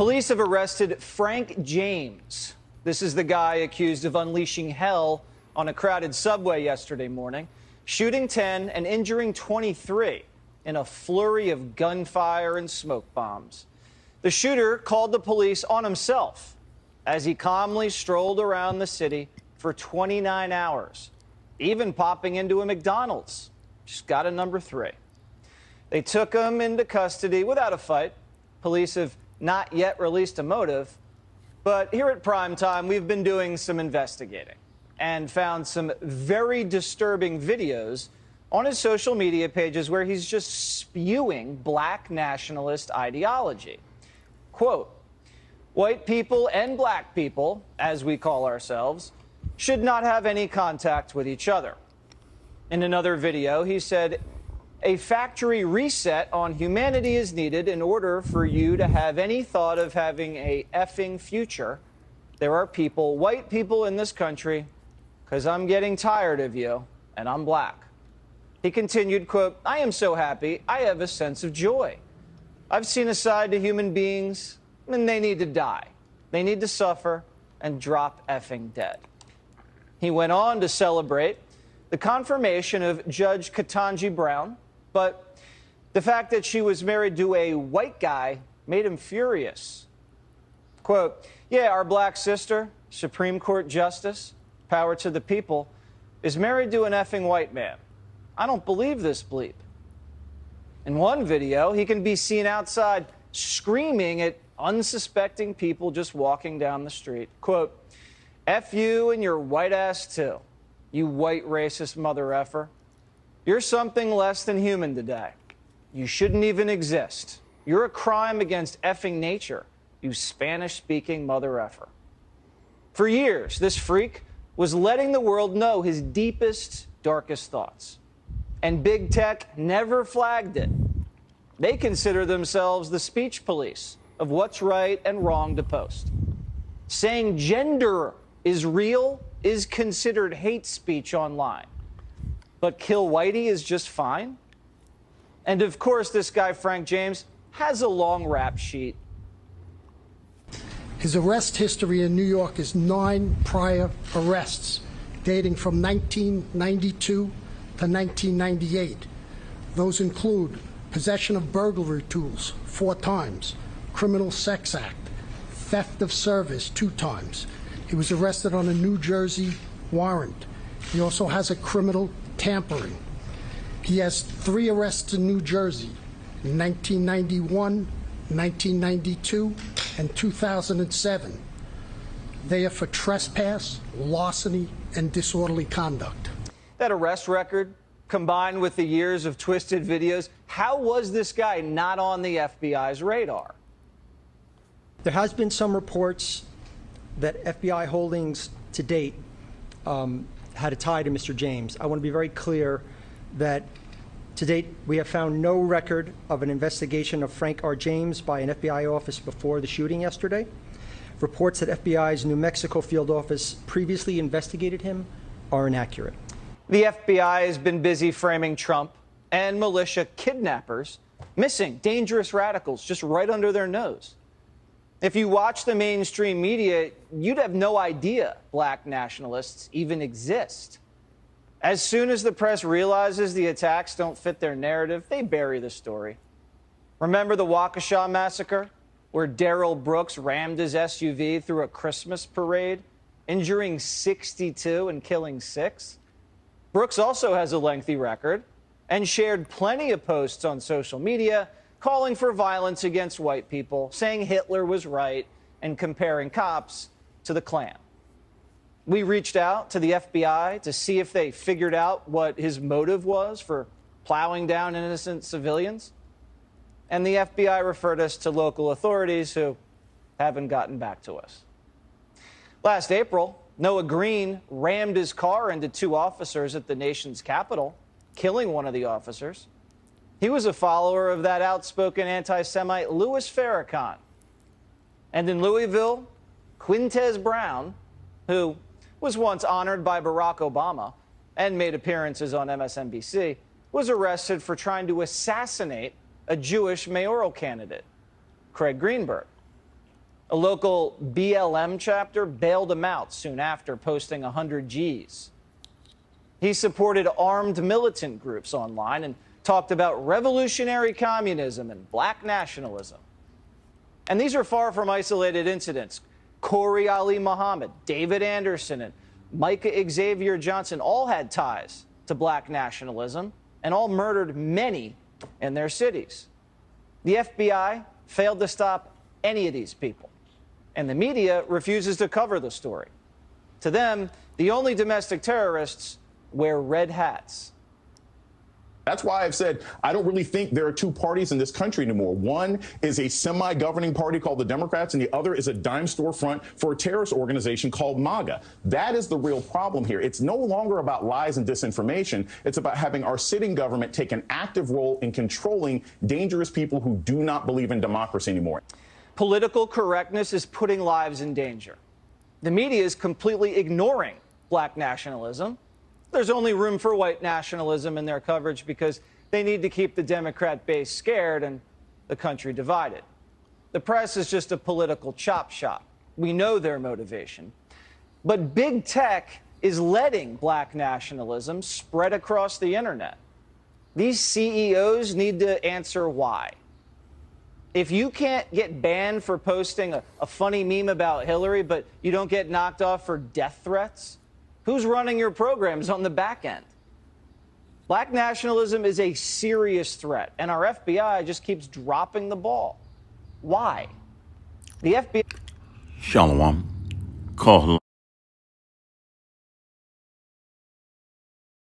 Police have arrested Frank James. This is the guy accused of unleashing hell on a crowded subway yesterday morning, shooting 10 and injuring 23 in a flurry of gunfire and smoke bombs. The shooter called the police on himself as he calmly strolled around the city for 29 hours, even popping into a McDonald's. Just got a number 3. They took him into custody without a fight. Police have not yet released a motive, but here at Primetime, we've been doing some investigating and found some very disturbing videos on his social media pages where he's just spewing black nationalist ideology. Quote, "White people and black people, as we call ourselves, should not have any contact with each other." In another video, he said, "A factory reset on humanity is needed in order for you to have any thought of having a effing future. There are people, white people in this country, because I'm getting tired of you, and I'm black." He continued, quote, "I am so happy. I have a sense of joy. I've seen a side to human beings, and they need to die. They need to suffer and drop effing dead." He went on to celebrate the confirmation of Judge Ketanji Brown, but the fact that she was married to a white guy made him furious. Quote, "Yeah, our black sister, Supreme Court Justice, power to the people, is married to an effing white man. I don't believe this bleep." In one video, he can be seen outside screaming at unsuspecting people just walking down the street. Quote, "F you and your white ass too, you white racist mother effer. You're something less than human today. You shouldn't even exist. You're a crime against effing nature, you Spanish-speaking mother effer." For years, this freak was letting the world know his deepest, darkest thoughts. And big tech never flagged it. They consider themselves the speech police of what's right and wrong to post. Saying gender is real is considered hate speech online. But kill whitey is just fine? And of course, this guy, Frank James, has a long rap sheet. His arrest history in New York is 9 prior arrests, dating from 1992 to 1998. Those include possession of burglary tools 4 times, criminal sex act, theft of service 2 times. He was arrested on a New Jersey warrant. He also has a criminal tampering. He has 3 arrests in New Jersey in 1991, 1992, and 2007. They are for trespass, larceny, and disorderly conduct. That arrest record, combined with the years of twisted videos, how was this guy not on the FBI's radar? There has been some reports that FBI holdings to date had a tie to Mr. James. I want to be very clear that to date we have found no record of an investigation of Frank R. James by an FBI office before the shooting yesterday. Reports that FBI's New Mexico field office previously investigated him are inaccurate. The FBI has been busy framing Trump and militia kidnappers, missing dangerous radicals just right under their nose. If you watch the mainstream media, you'd have no idea black nationalists even exist. As soon as the press realizes the attacks don't fit their narrative, they bury the story. Remember the Waukesha massacre, where Darrell Brooks rammed his SUV through a Christmas parade, injuring 62 and killing 6? Brooks also has a lengthy record and shared plenty of posts on social media calling for violence against white people, saying Hitler was right, and comparing cops to the Klan. We reached out to the FBI to see if they figured out what his motive was for plowing down innocent civilians. And the FBI referred us to local authorities who haven't gotten back to us. Last April, Noah Green rammed his car into 2 officers at the nation's capital, killing one of the officers. He was a follower of that outspoken anti-Semite Louis Farrakhan. And in Louisville, Quintez Brown, who was once honored by Barack Obama and made appearances on MSNBC, was arrested for trying to assassinate a Jewish mayoral candidate, Craig Greenberg. A local BLM chapter bailed him out soon after posting 100 Gs. He supported armed militant groups online and talked about revolutionary communism and black nationalism. And these are far from isolated incidents. Corey Ali Muhammad, David Anderson, and Micah Xavier Johnson all had ties to black nationalism and all murdered many in their cities. The FBI failed to stop any of these people, and the media refuses to cover the story. To them, the only domestic terrorists wear red hats. That's why I've said I don't really think there are two parties in this country anymore. One is a semi-governing party called the Democrats, and the other is a dime store front for a terrorist organization called MAGA. That is the real problem here. It's no longer about lies and disinformation. It's about having our sitting government take an active role in controlling dangerous people who do not believe in democracy anymore. Political correctness is putting lives in danger. The media is completely ignoring black nationalism. There's only room for white nationalism in their coverage because they need to keep the Democrat base scared and the country divided. The press is just a political chop shop. We know their motivation. But big tech is letting black nationalism spread across the internet. These CEOs need to answer why. If you can't get banned for posting a funny meme about Hillary, but you don't get knocked off for death threats, who's running your programs on the back end? Black nationalism is a serious threat, and our FBI just keeps dropping the ball. Why? The FBI... Shalom. Call